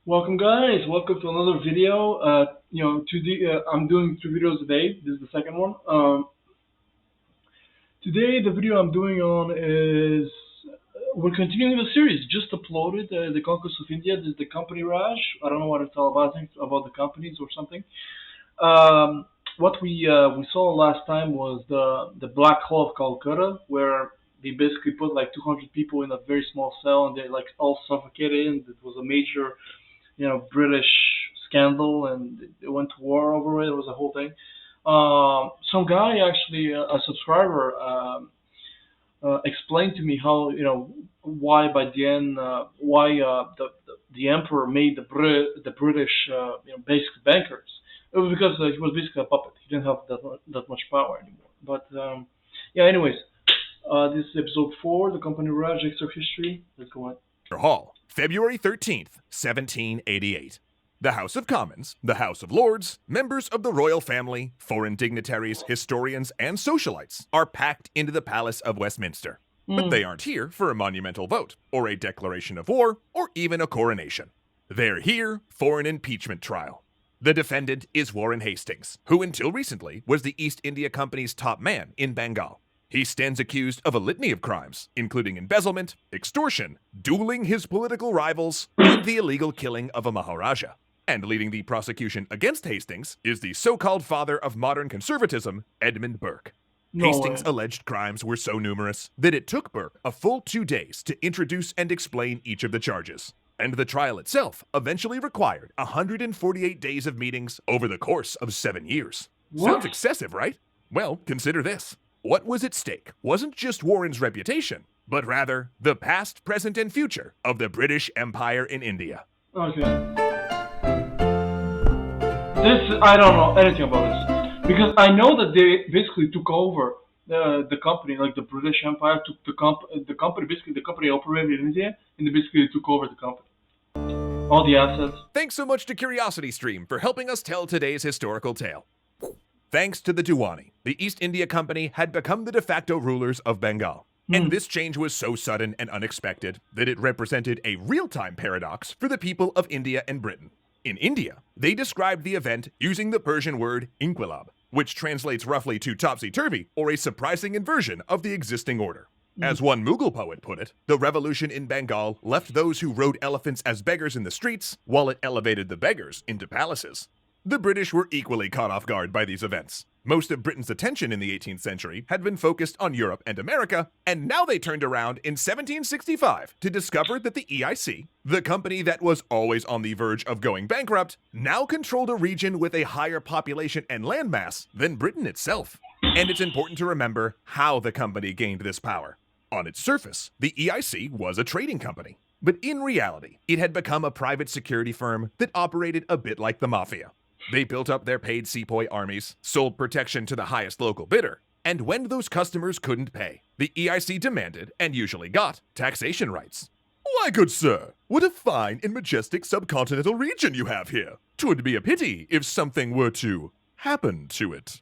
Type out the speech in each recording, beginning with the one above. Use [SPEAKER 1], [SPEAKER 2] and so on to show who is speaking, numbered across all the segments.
[SPEAKER 1] Welcome, guys. Welcome to another video. I'm doing two videos a day. This is the second one. Today, the video I'm doing on is we're continuing the series. Just uploaded the Conquest of India. This is the company Raj. I don't know what it's all about. I think it's about the companies or something. What we saw last time was the Black Hole of Calcutta, where they basically put like 200 people in a very small cell and they like all suffocated. And it was a major British scandal, and they went to war over it. It was a whole thing. Some guy actually, a subscriber, explained to me how why by the end why the emperor made the British basically bankers. It was because he was basically a puppet. He didn't have that much power anymore. But yeah, anyways, this is episode 4, the company Raj Extra History. Let's go on.
[SPEAKER 2] Hall, February 13th, 1788. The House of Commons, the House of Lords, members of the royal family, foreign dignitaries, historians, and socialites are packed into the Palace of Westminster. But they aren't here for a monumental vote, or a declaration of war, or even a coronation. They're here for an impeachment trial. The defendant is Warren Hastings, who until recently was the East India Company's top man in Bengal. He stands accused of a litany of crimes, including embezzlement, extortion, dueling his political rivals, and the illegal killing of a Maharaja. And leading the prosecution against Hastings is the so-called father of modern conservatism, Edmund Burke.
[SPEAKER 1] No
[SPEAKER 2] Hastings'
[SPEAKER 1] way.
[SPEAKER 2] alleged crimes were so numerous that it took Burke a full 2 days to introduce and explain each of the charges. And the trial itself eventually required 148 days of meetings over the course of 7 years.
[SPEAKER 1] What?
[SPEAKER 2] Sounds excessive, right? Well, consider this. What was at stake wasn't just Warren's reputation, but rather the past, present, and future of the British Empire in India.
[SPEAKER 1] Okay. I don't know anything about this because I know that they basically took over the company, like the British Empire took the company, basically the company operated in India, and they basically took over the company, all the assets.
[SPEAKER 2] Thanks so much to CuriosityStream for helping us tell today's historical tale. Thanks to the Diwani, the East India Company had become the de facto rulers of Bengal. And this change was so sudden and unexpected that it represented a real-time paradox for the people of India and Britain. In India, they described the event using the Persian word inquilab, which translates roughly to topsy-turvy or a surprising inversion of the existing order. As one Mughal poet put it, the revolution in Bengal left those who rode elephants as beggars in the streets, while it elevated the beggars into palaces. The British were equally caught off guard by these events. Most of Britain's attention in the 18th century had been focused on Europe and America, and now they turned around in 1765 to discover that the EIC, the company that was always on the verge of going bankrupt, now controlled a region with a higher population and landmass than Britain itself. And it's important to remember how the company gained this power. On its surface, the EIC was a trading company, but in reality, it had become a private security firm that operated a bit like the mafia. They built up their paid sepoy armies, sold protection to the highest local bidder, and when those customers couldn't pay, the EIC demanded, and usually got, taxation rights. Why, good sir, what a fine and majestic subcontinental region you have here. 'Twould be a pity if something were to happen to it.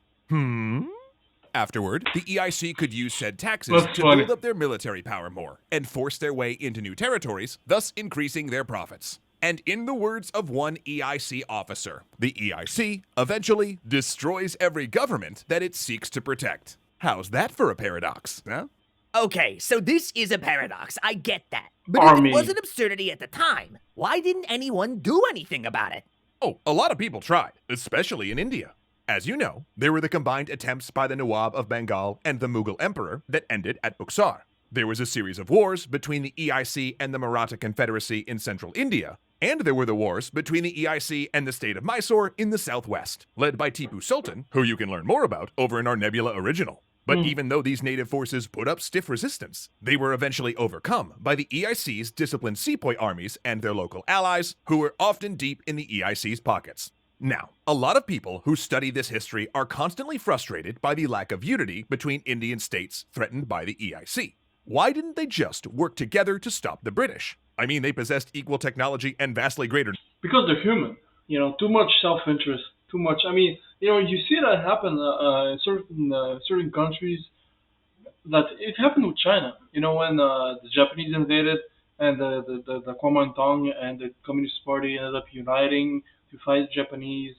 [SPEAKER 2] Afterward, the EIC could use said taxes
[SPEAKER 1] That's
[SPEAKER 2] to
[SPEAKER 1] funny.
[SPEAKER 2] build up their military power more and force their way into new territories, thus increasing their profits. And in the words of one EIC officer, the EIC eventually destroys every government that it seeks to protect. How's that for a paradox, huh?
[SPEAKER 3] Okay, so this is a paradox. I get that. But
[SPEAKER 1] Army.
[SPEAKER 3] if it was an absurdity at the time, why didn't anyone do anything about it?
[SPEAKER 2] Oh, a lot of people tried, especially in India. As you know, there were the combined attempts by the Nawab of Bengal and the Mughal emperor that ended at Buxar. There was a series of wars between the EIC and the Maratha Confederacy in central India, and there were the wars between the EIC and the state of Mysore in the southwest, led by Tipu Sultan, who you can learn more about over in our Nebula original. But even though these native forces put up stiff resistance, they were eventually overcome by the EIC's disciplined sepoy armies and their local allies, who were often deep in the EIC's pockets. Now, a lot of people who study this history are constantly frustrated by the lack of unity between Indian states threatened by the EIC. Why didn't they just work together to stop the British? I mean, they possessed equal technology and vastly greater...
[SPEAKER 1] Because they're human. Too much self-interest. Too much. I mean, you see that happen in certain countries. That it happened with China. When the Japanese invaded, and the Kuomintang and the Communist Party ended up uniting to fight the Japanese.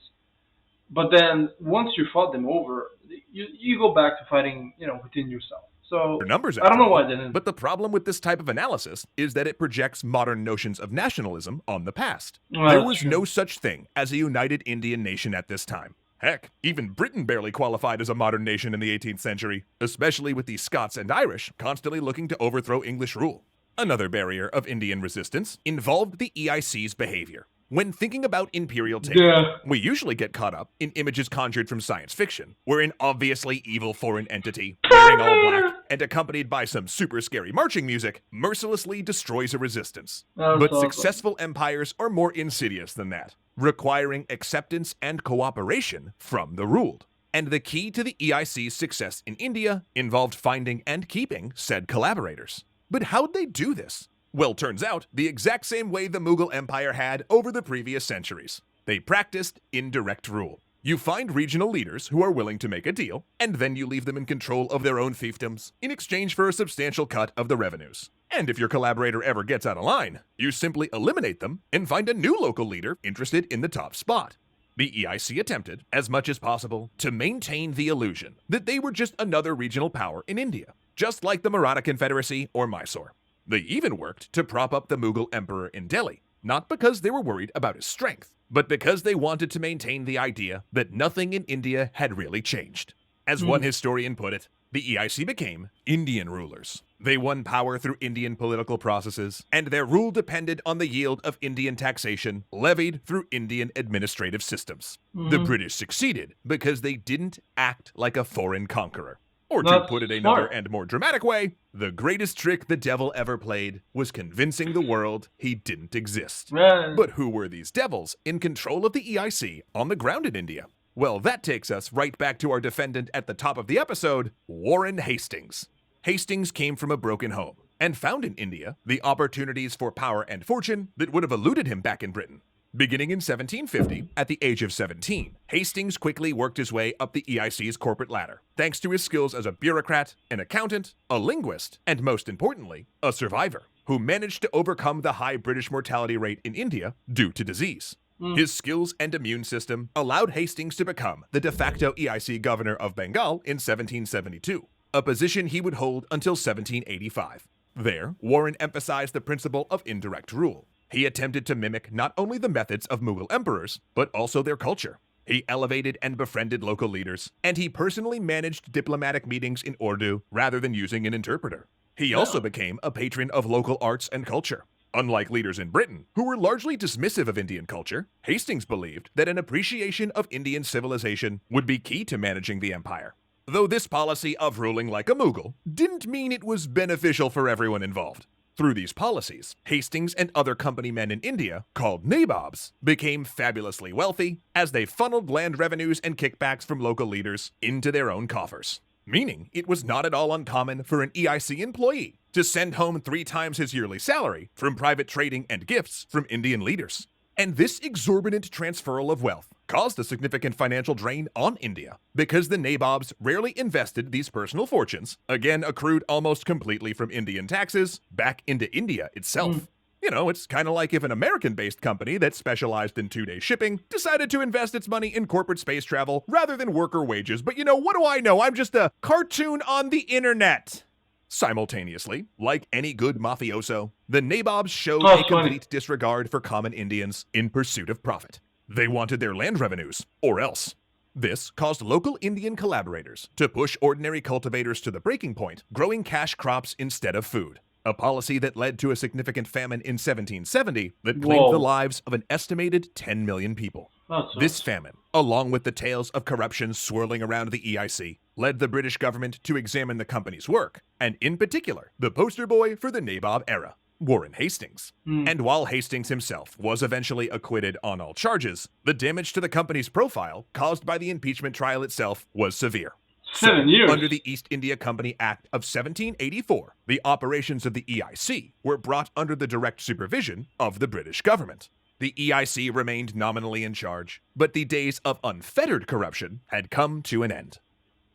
[SPEAKER 1] But then once you fought them over, you go back to fighting, within yourself. So
[SPEAKER 2] numbers
[SPEAKER 1] I don't
[SPEAKER 2] after
[SPEAKER 1] know why
[SPEAKER 2] all.
[SPEAKER 1] they didn't.
[SPEAKER 2] But the problem with this type of analysis is that it projects modern notions of nationalism on the past.
[SPEAKER 1] Well,
[SPEAKER 2] There
[SPEAKER 1] that's
[SPEAKER 2] was
[SPEAKER 1] true.
[SPEAKER 2] no such thing as a united Indian nation at this time. Heck, even Britain barely qualified as a modern nation in the 18th century, especially with the Scots and Irish constantly looking to overthrow English rule. Another barrier of Indian resistance involved the EIC's behavior. When thinking about imperial takeover,
[SPEAKER 1] Yeah.
[SPEAKER 2] we usually get caught up in images conjured from science fiction, where an obviously evil foreign entity, wearing all black and accompanied by some super scary marching music, mercilessly destroys a resistance.
[SPEAKER 1] That was
[SPEAKER 2] But
[SPEAKER 1] awesome.
[SPEAKER 2] successful empires are more insidious than that, requiring acceptance and cooperation from the ruled. And the key to the EIC's success in India involved finding and keeping said collaborators. But how'd they do this? Well, turns out, the exact same way the Mughal Empire had over the previous centuries. They practiced indirect rule. You find regional leaders who are willing to make a deal, and then you leave them in control of their own fiefdoms in exchange for a substantial cut of the revenues. And if your collaborator ever gets out of line, you simply eliminate them and find a new local leader interested in the top spot. The EIC attempted, as much as possible, to maintain the illusion that they were just another regional power in India, just like the Maratha Confederacy or Mysore. They even worked to prop up the Mughal emperor in Delhi, not because they were worried about his strength, but because they wanted to maintain the idea that nothing in India had really changed. As one historian put it, the EIC became Indian rulers. They won power through Indian political processes, and their rule depended on the yield of Indian taxation levied through Indian administrative systems. The British succeeded because they didn't act like a foreign conqueror. Or to
[SPEAKER 1] That's
[SPEAKER 2] put it another
[SPEAKER 1] smart.
[SPEAKER 2] and more dramatic way, the greatest trick the devil ever played was convincing the world he didn't exist.
[SPEAKER 1] Yeah.
[SPEAKER 2] But who were these devils in control of the EIC on the ground in India? Well, that takes us right back to our defendant at the top of the episode, Warren Hastings. Hastings came from a broken home and found in India the opportunities for power and fortune that would have eluded him back in Britain. Beginning in 1750, at the age of 17, Hastings quickly worked his way up the EIC's corporate ladder, thanks to his skills as a bureaucrat, an accountant, a linguist, and most importantly, a survivor, who managed to overcome the high British mortality rate in India due to disease. His skills and immune system allowed Hastings to become the de facto EIC governor of Bengal in 1772, a position he would hold until 1785. There, Warren emphasized the principle of indirect rule. He attempted to mimic not only the methods of Mughal emperors, but also their culture. He elevated and befriended local leaders, and he personally managed diplomatic meetings in Urdu rather than using an interpreter. He also became a patron of local arts and culture. Unlike leaders in Britain, who were largely dismissive of Indian culture, Hastings believed that an appreciation of Indian civilization would be key to managing the empire. Though this policy of ruling like a Mughal didn't mean it was beneficial for everyone involved. Through these policies, Hastings and other company men in India, called nabobs, became fabulously wealthy as they funneled land revenues and kickbacks from local leaders into their own coffers. Meaning, it was not at all uncommon for an EIC employee to send home 3 times his yearly salary from private trading and gifts from Indian leaders. And this exorbitant transferal of wealth caused a significant financial drain on India because the nabobs rarely invested these personal fortunes, again accrued almost completely from Indian taxes, back into India itself. You know, it's kind of like if an American-based company that specialized in 2-day shipping decided to invest its money in corporate space travel rather than worker wages. But you know, what do I know? I'm just a cartoon on the internet. Simultaneously, like any good mafioso, the nabobs showed a complete disregard for common Indians in pursuit of profit. They wanted their land revenues, or else. This caused local Indian collaborators to push ordinary cultivators to the breaking point, growing cash crops instead of food. A policy that led to a significant famine in 1770 that claimed the lives of an estimated 10 million people. This famine, along with the tales of corruption swirling around the EIC, led the British government to examine the company's work, and in particular, the poster boy for the Nabob era, Warren Hastings. And while Hastings himself was eventually acquitted on all charges, the damage to the company's profile caused by the impeachment trial itself was severe.
[SPEAKER 1] 7 years.
[SPEAKER 2] Under the East India Company Act of 1784, the operations of the EIC were brought under the direct supervision of the British government. The EIC remained nominally in charge, but the days of unfettered corruption had come to an end.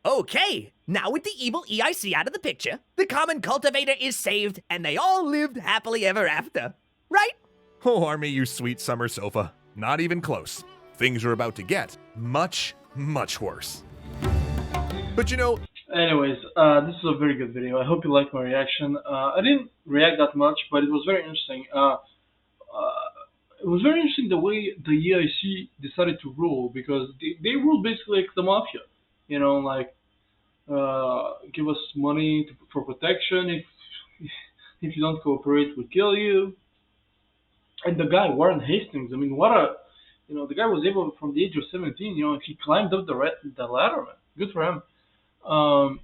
[SPEAKER 3] Okay, now with the evil EIC out of the picture, the common cultivator is saved, and they all lived happily ever after. Right?
[SPEAKER 2] Oh, Army, you sweet summer sofa. Not even close. Things are about to get much, much worse. But you know,
[SPEAKER 1] Anyways, this is a very good video. I hope you liked my reaction. I didn't react that much, but it was very interesting. It was very interesting the way the EIC decided to rule because they ruled basically like the mafia. Like give us money for protection. If you don't cooperate, we kill you. And the guy Warren Hastings, I mean, what a the guy was able from the age of 17. He climbed up the ladder, man. Good for him. Um,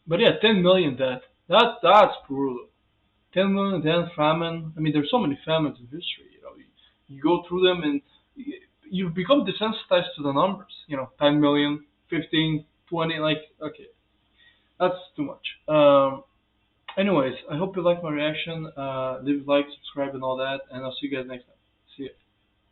[SPEAKER 1] but yeah, 10 million dead. That's brutal. 10 million dead, famine. I mean, there's so many famines in history. You go through them and you become desensitized to the numbers. 10 million, 15, 20. Like, okay, that's too much. Anyways, I hope you liked my reaction. Leave a like, subscribe, and all that, and I'll see you guys next time.